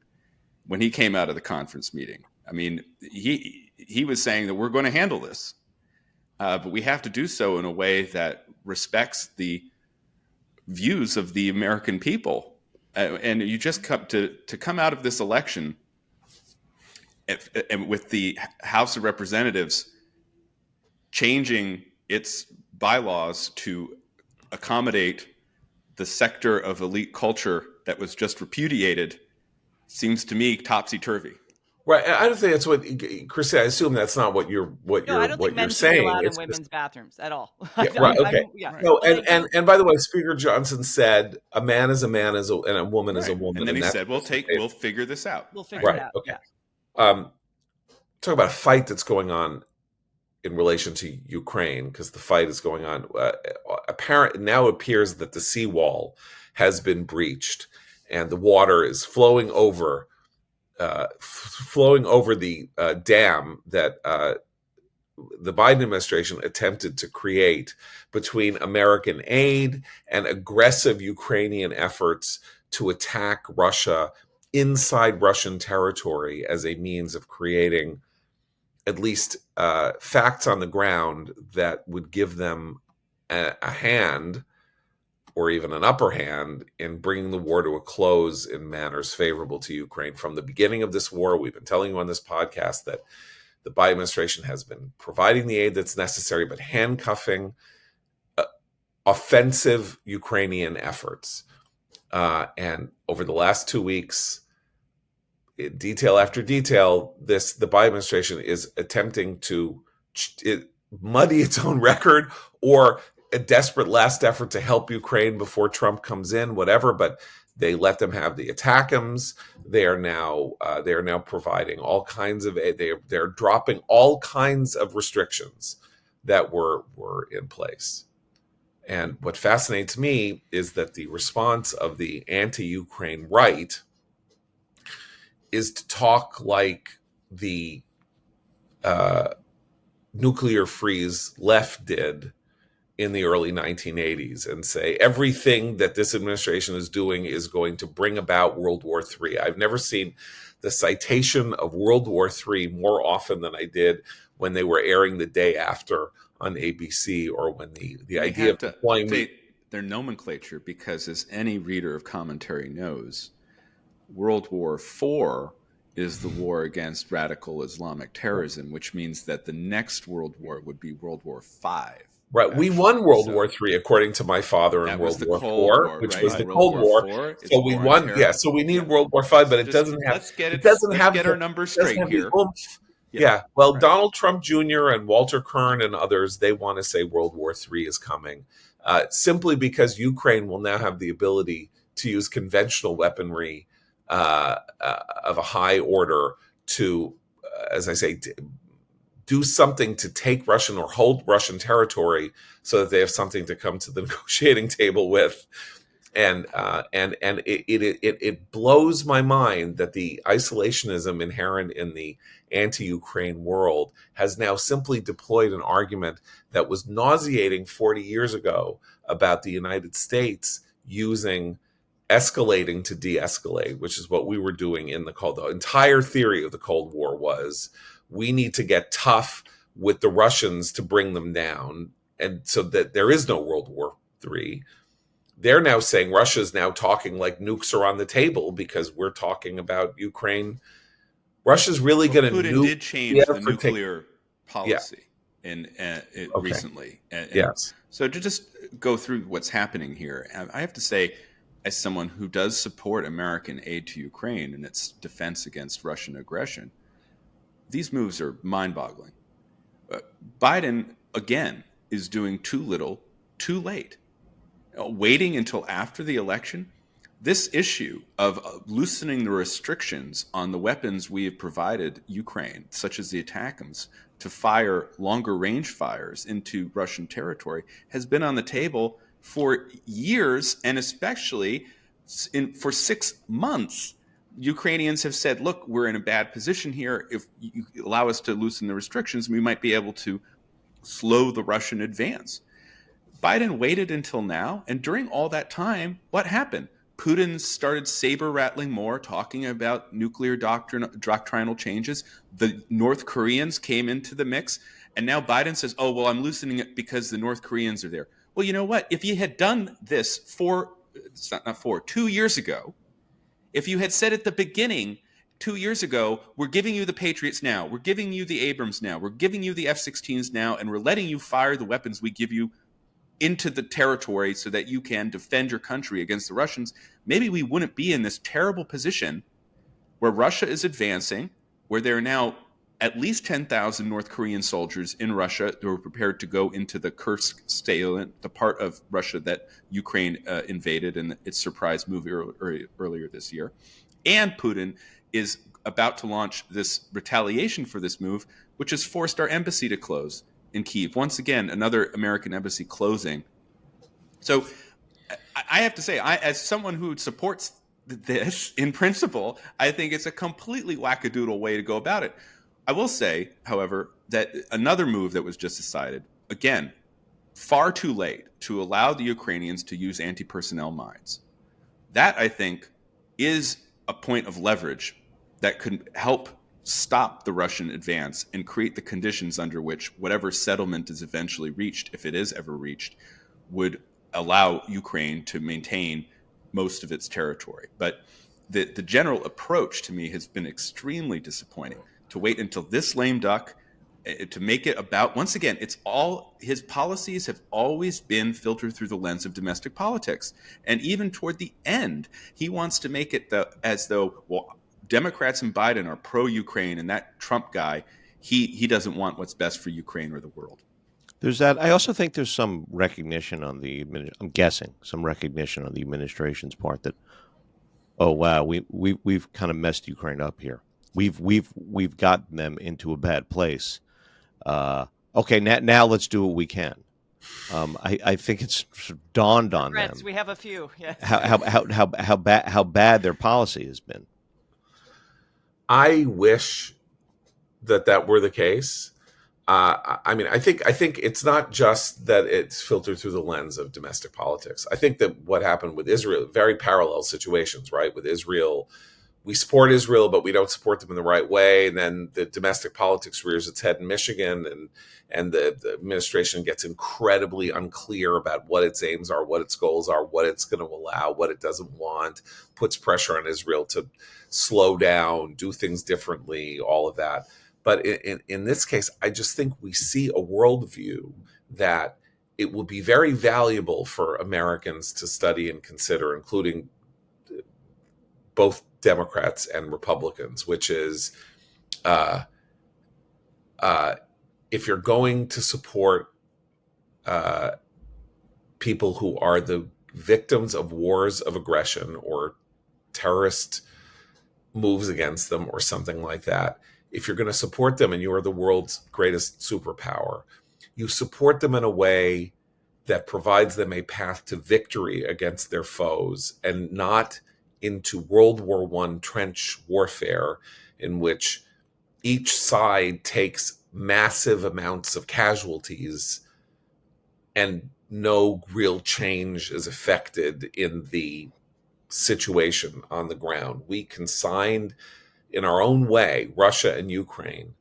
[SPEAKER 4] when he came out of the conference meeting. I mean, he was saying that we're going to handle this, but we have to do so in a way that respects the views of the American people. And you just come out of this election and with the House of Representatives changing its bylaws to accommodate the sector of elite culture that was just repudiated, seems to me topsy-turvy.
[SPEAKER 1] Right. I don't think that's what, Christine. I assume that's not what you're
[SPEAKER 3] No, I don't think men should be
[SPEAKER 1] saying.
[SPEAKER 3] allowed in
[SPEAKER 1] It's just,
[SPEAKER 3] women's bathrooms at all.
[SPEAKER 1] yeah. Right. Okay.
[SPEAKER 3] Yeah.
[SPEAKER 4] Right.
[SPEAKER 1] No.
[SPEAKER 3] But I do.
[SPEAKER 1] And by the way, Speaker Johnson said a man is a man and a woman is a
[SPEAKER 4] Right.
[SPEAKER 1] woman,
[SPEAKER 4] And then he
[SPEAKER 1] that's
[SPEAKER 4] said, we'll figure this out.
[SPEAKER 3] We'll figure it
[SPEAKER 1] right.
[SPEAKER 3] out.
[SPEAKER 1] Okay.
[SPEAKER 3] Yeah.
[SPEAKER 1] Talk about a fight that's going on in relation to Ukraine, because the fight is going on. Now appears that the seawall has been breached, and the water is flowing over the dam that the Biden administration attempted to create between American aid and aggressive Ukrainian efforts to attack Russia inside Russian territory as a means of creating at least facts on the ground that would give them a hand or even an upper hand in bringing the war to a close in manners favorable to Ukraine. From the beginning of this war, we've been telling you on this podcast that the Biden administration has been providing the aid that's necessary, but handcuffing offensive Ukrainian efforts. And over the last 2 weeks, detail after detail, the Biden administration is attempting to muddy its own record, or a desperate last effort to help Ukraine before Trump comes in, whatever. But they let them have the ATACMS. They are now providing all kinds of aid. They're dropping all kinds of restrictions that were in place. And what fascinates me is that the response of the anti-Ukraine right is to talk like the nuclear freeze left did in the early 1980s, and say everything that this administration is doing is going to bring about World War III. I've never seen the citation of World War III more often than I did when they were airing the day after on ABC, or when the idea of deploying
[SPEAKER 4] their nomenclature, because as any reader of commentary knows, World War IV is the war against radical Islamic terrorism, which means that the next world war would be World War V.
[SPEAKER 1] Right. Actually, we won World War III, according to my father, in World War IV, which was the Cold War. So we won. Yeah. So we need World War V, but it doesn't have. Let's get
[SPEAKER 4] our numbers straight here.
[SPEAKER 1] Yeah. Well, right. Donald Trump Jr. and Walter Kern and others, they want to say World War III is coming, simply because Ukraine will now have the ability to use conventional weaponry of a high order to, as I say, do something to take Russian or hold Russian territory, so that they have something to come to the negotiating table with. And it blows my mind that the isolationism inherent in the anti-Ukraine world has now simply deployed an argument that was nauseating 40 years ago about the United States escalating to de-escalate, which is what we were doing in the entire theory of the Cold War was, we need to get tough with the Russians to bring them down, and so that there is no World War III. They're now saying Russia's now talking like nukes are on the table because we're talking about Ukraine. Russia's really going to nuke.
[SPEAKER 4] Putin did change the nuclear policy recently.
[SPEAKER 1] Yes.
[SPEAKER 4] So to just go through what's happening here, I have to say, as someone who does support American aid to Ukraine and its defense against Russian aggression, these moves are mind-boggling. Biden, again, is doing too little, too late. Waiting until after the election, this issue of loosening the restrictions on the weapons we have provided Ukraine, such as the ATACMS, to fire longer-range fires into Russian territory, has been on the table for years, and especially for 6 months. Ukrainians have said, look, we're in a bad position here. If you allow us to loosen the restrictions, we might be able to slow the Russian advance. Biden waited until now, and during all that time, what happened? Putin started saber-rattling more, talking about nuclear doctrinal changes. The North Koreans came into the mix, and now Biden says, oh, well, I'm loosening it because the North Koreans are there. Well, you know what? If you had done this 2 years ago, if you had said at the beginning 2 years ago, we're giving you the Patriots now, we're giving you the Abrams now, we're giving you the F-16s now, and we're letting you fire the weapons we give you into the territory so that you can defend your country against the Russians, maybe we wouldn't be in this terrible position where Russia is advancing, where there are now at least 10,000 North Korean soldiers in Russia who are prepared to go into the Kursk salient, the part of Russia that Ukraine invaded in its surprise move earlier this year. And Putin is about to launch this retaliation for this move, which has forced our embassy to close in Kyiv. Once again, another American embassy closing. So I have to say, as someone who supports this in principle, I think it's a completely wackadoodle way to go about it. I will say, however, that another move that was just decided, again, far too late to allow the Ukrainians to use anti-personnel mines. That, I think, is a point of leverage that could help stop the Russian advance and create the conditions under which whatever settlement is eventually reached, if it is ever reached, would allow Ukraine to maintain most of its territory. But the general approach to me has been extremely disappointing. To wait until this lame duck, to make it about, once again, it's all, his policies have always been filtered through the lens of domestic politics. And even toward the end, he wants to make it as though, well, Democrats and Biden are pro-Ukraine, and that Trump guy, he doesn't want what's best for Ukraine or the world.
[SPEAKER 2] There's that. I also think there's some recognition on I'm guessing some recognition on the administration's part that, oh wow, we've kind of messed Ukraine up here. We've gotten them into a bad place. Okay, now let's do what we can. I think it's sort of dawned on them.
[SPEAKER 3] We have a few. Yes.
[SPEAKER 2] How bad their policy has been.
[SPEAKER 1] I wish that were the case. I mean, I think it's not just that it's filtered through the lens of domestic politics. I think that what happened with Israel, very parallel situations, right? With Israel, we support Israel, but we don't support them in the right way. And then the domestic politics rears its head in Michigan, and the administration gets incredibly unclear about what its aims are, what its goals are, what it's going to allow, what it doesn't want, puts pressure on Israel to slow down, do things differently, all of that. But in this case, I just think we see a worldview that it will be very valuable for Americans to study and consider, including both Democrats and Republicans, which is if you're going to support people who are the victims of wars of aggression or terrorist moves against them or something like that, if you're going to support them and you are the world's greatest superpower, you support them in a way that provides them a path to victory against their foes, and not into World War I trench warfare in which each side takes massive amounts of casualties and no real change is affected in the situation on the ground. We consigned, in our own way, Russia and Ukraine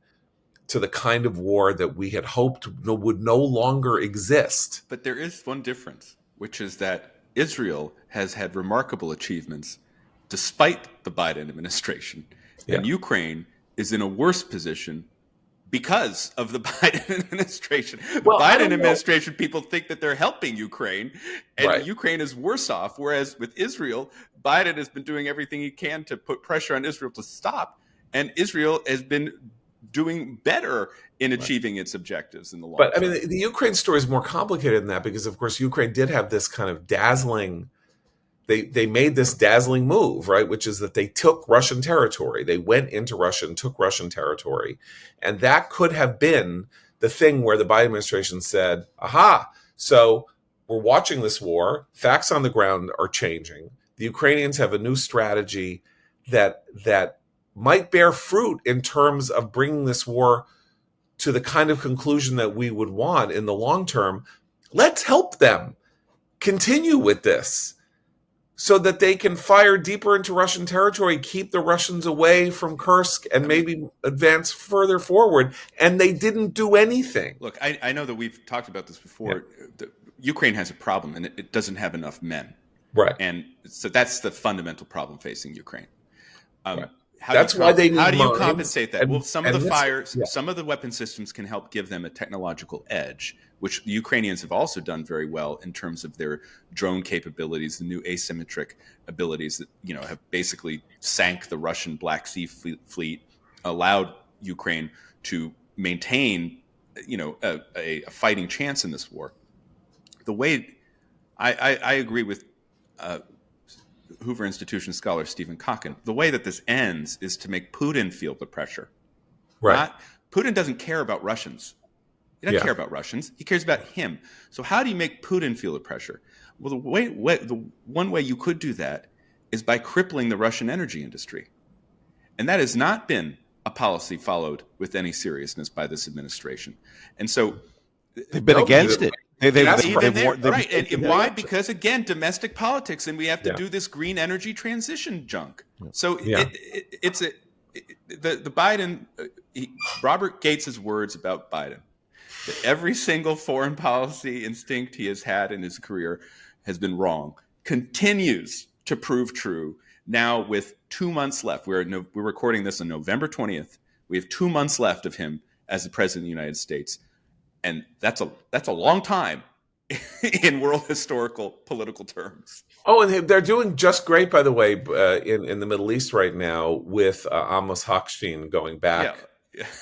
[SPEAKER 1] to the kind of war that we had hoped would no longer exist.
[SPEAKER 4] But there is one difference, which is that Israel has had remarkable achievements despite the Biden administration.
[SPEAKER 1] Yeah.
[SPEAKER 4] And Ukraine is in a worse position because of the Biden administration. The Biden administration, people think that they're helping Ukraine, and
[SPEAKER 1] right.
[SPEAKER 4] Ukraine is worse off. Whereas with Israel, Biden has been doing everything he can to put pressure on Israel to stop. And Israel has been doing better in achieving its objectives in the long term.
[SPEAKER 1] But I mean, the Ukraine story is more complicated than that, because of course, Ukraine did have this kind of dazzling, they made this dazzling move, right? Which is that they took Russian territory. They went into Russia and took Russian territory. And that could have been the thing where the Biden administration said, aha, so we're watching this war. Facts on the ground are changing. The Ukrainians have a new strategy that might bear fruit in terms of bringing this war to the kind of conclusion that we would want in the long term. Let's help them continue with this, so that they can fire deeper into Russian territory, keep the Russians away from Kursk, and maybe advance further forward. And they didn't do anything.
[SPEAKER 4] Look, I know that we've talked about this before. Yeah. Ukraine has a problem, and it doesn't have enough men.
[SPEAKER 1] Right.
[SPEAKER 4] And so that's the fundamental problem facing Ukraine.
[SPEAKER 1] Right. Why they need
[SPEAKER 4] how do you
[SPEAKER 1] mines,
[SPEAKER 4] compensate that? Well, some of the fires,
[SPEAKER 1] yeah.
[SPEAKER 4] Some of the weapon systems can help give them a technological edge, which the Ukrainians have also done very well in terms of their drone capabilities, the new asymmetric abilities that have basically sank the Russian Black Sea fleet allowed Ukraine to maintain, a fighting chance in this war. The way I agree with Hoover Institution scholar Stephen Kotkin, the way that this ends is to make Putin feel the pressure.
[SPEAKER 1] Right.
[SPEAKER 4] Putin doesn't care about Russians. He doesn't care about Russians. He cares about him. So how do you make Putin feel the pressure? Well, the one way you could do that is by crippling the Russian energy industry. And that has not been a policy followed with any seriousness by this administration. And so
[SPEAKER 2] they've been against it.
[SPEAKER 4] Right. And why? Because, again, domestic politics, and we have to do this green energy transition junk. So the Biden, Robert Gates' words about Biden, that every single foreign policy instinct he has had in his career has been wrong, continues to prove true now with 2 months left. We're recording this on November 20th. We have 2 months left of him as the president of the United States. And that's a long time in world historical political terms.
[SPEAKER 1] Oh, and they're doing just great, by the way, in the Middle East right now with Amos Hochstein going back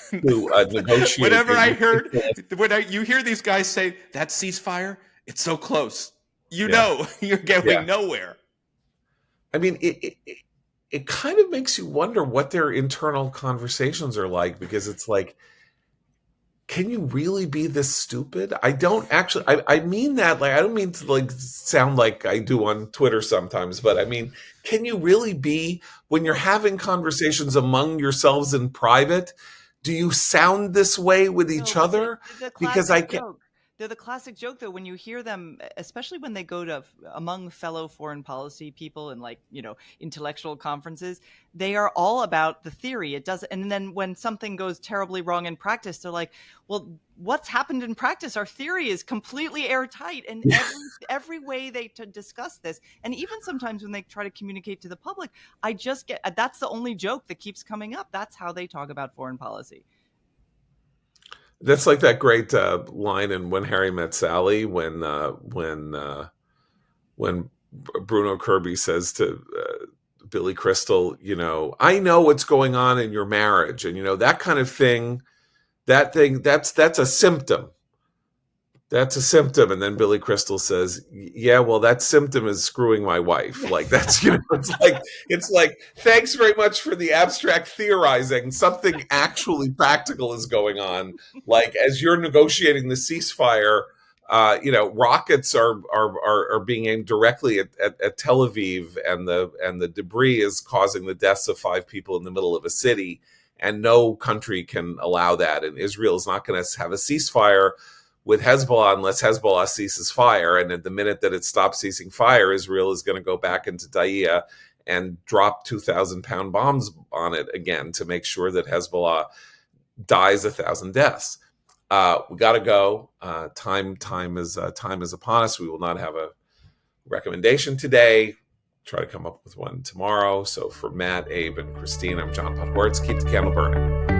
[SPEAKER 1] to negotiate.
[SPEAKER 4] Whenever I heard, you hear these guys say that ceasefire, it's so close. Know you're going nowhere.
[SPEAKER 1] I mean, it kind of makes you wonder what their internal conversations are like, because it's like, can you really be this stupid? I don't actually, I mean that, like, I don't mean to like sound like I do on Twitter sometimes, but I mean, can you really be, when you're having conversations among yourselves in private, do you sound this way with each other? Because I can't.
[SPEAKER 3] They're the classic joke, though, when you hear them, especially when they go to among fellow foreign policy people and intellectual conferences, they are all about the theory. It does. And then when something goes terribly wrong in practice, they're like, well, what's happened in practice? Our theory is completely airtight. And every way they discuss this, and even sometimes when they try to communicate to the public, I just get, that's the only joke that keeps coming up. That's how they talk about foreign policy.
[SPEAKER 1] That's like that great line in When Harry Met Sally, when Bruno Kirby says to Billy Crystal, I know what's going on in your marriage, and that kind of thing. That's a symptom. That's a symptom. And then Billy Crystal says, yeah, well, that symptom is screwing my wife. Like, that's, it's like, thanks very much for the abstract theorizing. Something actually practical is going on. Like, as you're negotiating the ceasefire, rockets are being aimed directly at Tel Aviv, and the debris is causing the deaths of 5 people in the middle of a city. And no country can allow that. And Israel is not going to have a ceasefire with Hezbollah unless Hezbollah ceases fire. And at the minute that it stops ceasing fire, Israel is going to go back into Da'iya and drop 2,000-pound bombs on it again to make sure that Hezbollah dies 1,000 deaths. We got to go. Time is upon us. We will not have a recommendation today. Try to come up with one tomorrow. So for Matt, Abe, and Christine, I'm John Podhoretz. Keep the candle burning.